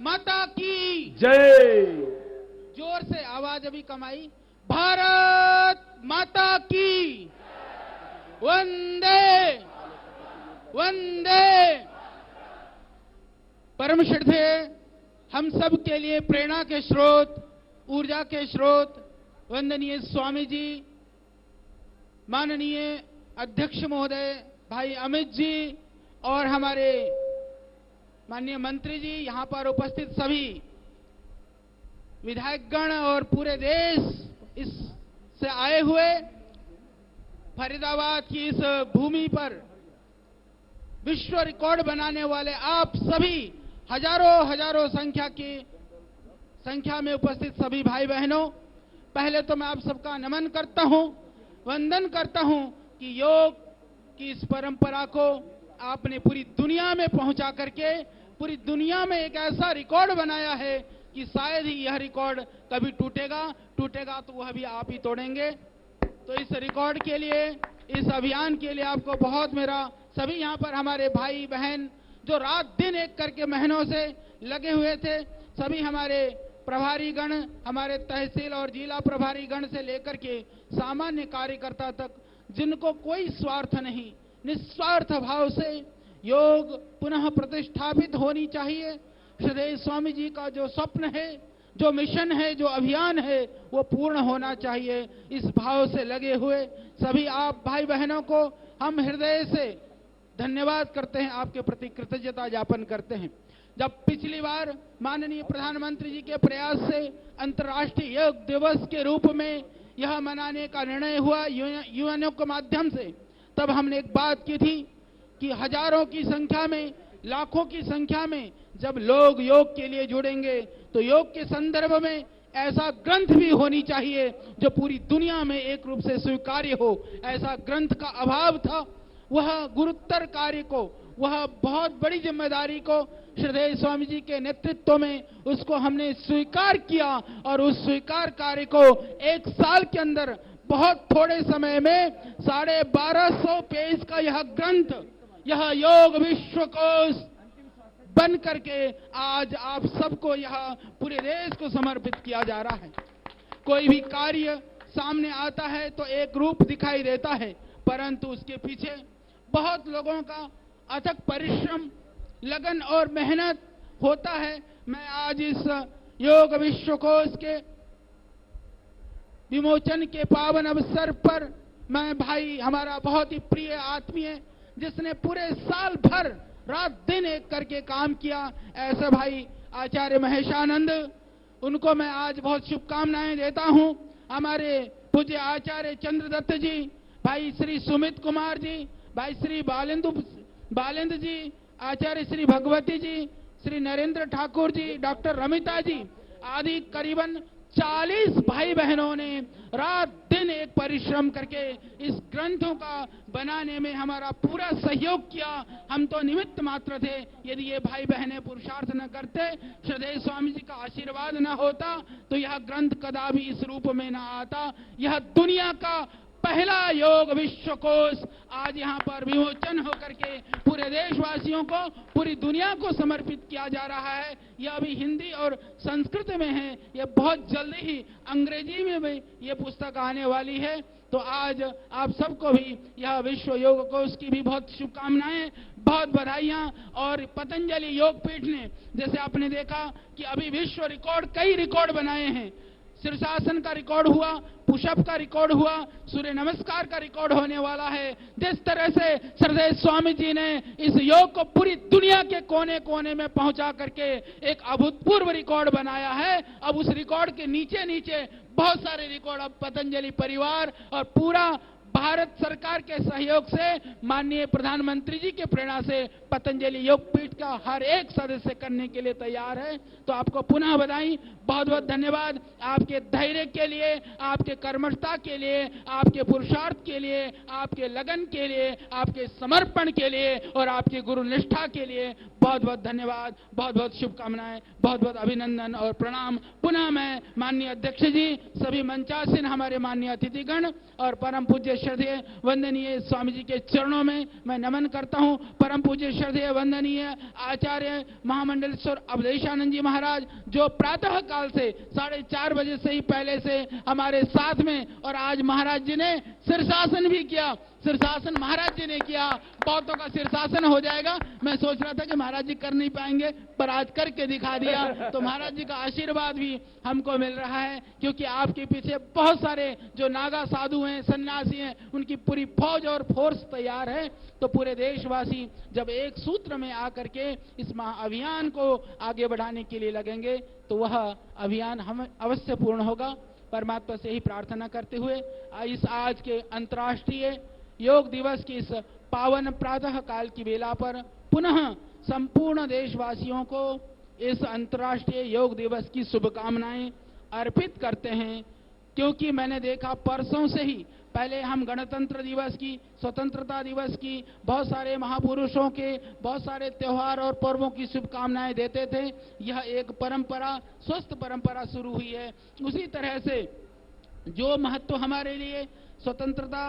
माता की जय। जोर से आवाज अभी कमाई। भारत माता की वंदे वंदे। परम श्रद्धेय हम सब के लिए प्रेरणा के स्रोत, ऊर्जा के स्रोत वंदनीय स्वामी जी, माननीय अध्यक्ष महोदय भाई अमित जी और हमारे माननीय मंत्री जी, यहां पर उपस्थित सभी विधायकगण और पूरे देश इस से आए हुए, फरीदाबाद की इस भूमि पर विश्व रिकॉर्ड बनाने वाले आप सभी हजारों संख्या में उपस्थित सभी भाई बहनों, पहले तो मैं आप सबका नमन करता हूं, वंदन करता हूं कि योग की इस परंपरा को आपने पूरी दुनिया में पहुंचा करके पूरी दुनिया में एक ऐसा रिकॉर्ड बनाया है कि शायद ही यह रिकॉर्ड कभी टूटेगा तो वह भी आप ही तोड़ेंगे। तो इस रिकॉर्ड के लिए, इस अभियान के लिए आपको बहुत मेरा, सभी यहाँ पर हमारे भाई बहन जो रात दिन एक करके महीनों से लगे हुए थे, सभी हमारे प्रभारी गण, हमारे तहसील और जिला प्रभारी गण से लेकर के सामान्य कार्यकर्ता तक, जिनको कोई स्वार्थ नहीं, निस्वार्थ भाव से योग पुनः प्रतिष्ठापित होनी चाहिए। श्रद्धेय स्वामी जी का जो स्वप्न है, जो मिशन है, जो अभियान है, वो पूर्ण होना चाहिए। इस भाव से लगे हुए सभी आप भाई बहनों को हम हृदय से धन्यवाद करते हैं, आपके प्रति कृतज्ञता ज्ञापन करते हैं। जब पिछली बार माननीय प्रधानमंत्री जी के प्रयास से अंतर्राष्ट्रीय योग दिवस के रूप में यह मनाने का निर्णय हुआ यूएनओ के माध्यम से, तब हमने एक बात की थी कि हजारों की संख्या में, लाखों की संख्या में जब लोग योग के लिए जुड़ेंगे तो योग के संदर्भ में ऐसा ग्रंथ भी होनी चाहिए जो पूरी दुनिया में एक रूप से स्वीकार्य हो। ऐसा ग्रंथ का अभाव था। वह गुरुतर कार्य को, वह बहुत बड़ी जिम्मेदारी को श्रद्धेय स्वामी जी के नेतृत्व में उसको हमने स्वीकार किया और उस स्वीकार कार्य को एक साल के अंदर, बहुत थोड़े समय में 1250 पेज का यह ग्रंथ, यह योग विश्वकोश बन करके आज आप सबको यह पूरे देश को समर्पित किया जा रहा है। कोई भी कार्य सामने आता है तो एक रूप दिखाई देता है, परंतु उसके पीछे बहुत लोगों का अथक परिश्रम, लगन और मेहनत होता है। मैं आज इस योग विश्वकोश के विमोचन के पावन अवसर पर मैं भाई, हमारा बहुत ही प्रिय आत्मीय, जिसने पूरे साल भर रात दिन एक करके काम किया, ऐसे भाई आचार्य महेशानंद, उनको मैं आज बहुत शुभकामनाएं देता हूं। हमारे पूज्य आचार्य चंद्रदत्त जी, भाई श्री सुमित कुमार जी, भाई श्री बालेंद्र जी, आचार्य श्री भगवती जी, श्री नरेंद्र ठाकुर जी, डॉक्टर रमिता जी आदि करीबन 40 भाई बहनों ने रात दिन एक परिश्रम करके इस ग्रंथों का बनाने में हमारा पूरा सहयोग किया। हम तो निमित्त मात्र थे। यदि ये भाई बहनें पुरुषार्थ न करते, श्रद्धेय स्वामी जी का आशीर्वाद न होता, तो यह ग्रंथ कदापि इस रूप में न आता। यह दुनिया का पहला योग विश्वकोश आज यहाँ पर विमोचन होकर के पूरे देशवासियों को, पूरी दुनिया को समर्पित किया जा रहा है। यह अभी हिंदी और संस्कृत में है, यह बहुत जल्दी ही अंग्रेजी में भी यह पुस्तक आने वाली है। तो आज आप सबको भी यह विश्व योग कोश की भी बहुत शुभकामनाएं, बहुत बधाइयां। और पतंजलि योगपीठ ने, जैसे आपने देखा कि अभी विश्व रिकॉर्ड, कई रिकॉर्ड बनाए हैं। शीर्षासन का रिकॉर्ड हुआ, पुशअप का रिकॉर्ड हुआ, सूर्य नमस्कार का रिकॉर्ड होने वाला है। जिस तरह से श्रद्धेय स्वामी जी ने इस योग को पूरी दुनिया के कोने कोने में पहुंचा करके एक अभूतपूर्व रिकॉर्ड बनाया है, अब उस रिकॉर्ड के नीचे नीचे बहुत सारे रिकॉर्ड अब पतंजलि परिवार और पूरा भारत सरकार के सहयोग से, माननीय प्रधानमंत्री जी के प्रेरणा से पतंजलि योगपीठ का हर एक सदस्य करने के लिए तैयार है। तो आपको पुनः बधाई, बहुत बहुत धन्यवाद आपके धैर्य के लिए, आपके कर्मठता के लिए, आपके पुरुषार्थ के लिए, आपके लगन के लिए, आपके समर्पण के लिए और आपकी गुरु निष्ठा के लिए बहुत बहुत धन्यवाद, बहुत बहुत शुभकामनाएं, बहुत बहुत अभिनंदन और प्रणाम। पुनः मैं माननीय अध्यक्ष जी, सभी मंचासीन हमारे माननीय अतिथिगण और परम पूज्य श्रद्धेय वंदनीय स्वामी जी के चरणों में मैं नमन करता हूं। परम पूज्य श्रद्धेय वंदनीय आचार्य महामंडलेश्वर अवधेशानंद जी महाराज, जो प्रातः काल से 4:30 बजे से ही पहले से हमारे साथ में, और आज महाराज जी ने शीर्षासन भी किया। शीर्षासन महाराज जी ने किया, बहुतों का शीर्षासन हो जाएगा। मैं सोच रहा था कि महाराज जी कर नहीं पाएंगे, पर आज करके दिखा दिया। तो महाराज जी का आशीर्वाद भी हमको मिल रहा है, क्योंकि आपके पीछे बहुत सारे जो नागा साधु हैं, सन्यासी हैं, उनकी पूरी फौज और फोर्स तैयार है। तो पूरे देशवासी जब एक सूत्र में आकर के इस महाअभियान को आगे बढ़ाने के लिए लगेंगे, तो वह अभियान हम अवश्य पूर्ण होगा। परमात्मा से ही प्रार्थना करते हुए इस आज के अंतर्राष्ट्रीय योग दिवस की इस पावन प्रातः काल की बेला पर पुनः संपूर्ण देशवासियों को इस अंतर्राष्ट्रीय योग दिवस की शुभकामनाएं अर्पित करते हैं। क्योंकि मैंने देखा परसों से ही, पहले हम गणतंत्र दिवस की, स्वतंत्रता दिवस की, बहुत सारे महापुरुषों के बहुत सारे त्योहार और पर्वों की शुभकामनाएं देते थे। यह एक परंपरा, स्वस्थ परंपरा शुरू हुई है। उसी तरह से जो महत्व हमारे लिए स्वतंत्रता,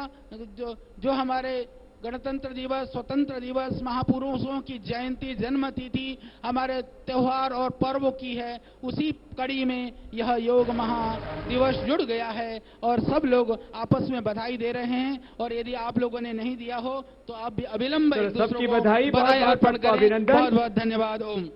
जो हमारे गणतंत्र दिवस, स्वतंत्र दिवस, महापुरुषों की जयंती, जन्मतिथि, हमारे त्योहार और पर्वों की है, उसी कड़ी में यह योग महादिवस जुड़ गया है और सब लोग आपस में बधाई दे रहे हैं। और यदि आप लोगों ने नहीं दिया हो तो आप भी अविलंब एक दूसरे को बधाई अर्पण करें। बहुत बहुत धन्यवाद। ओम।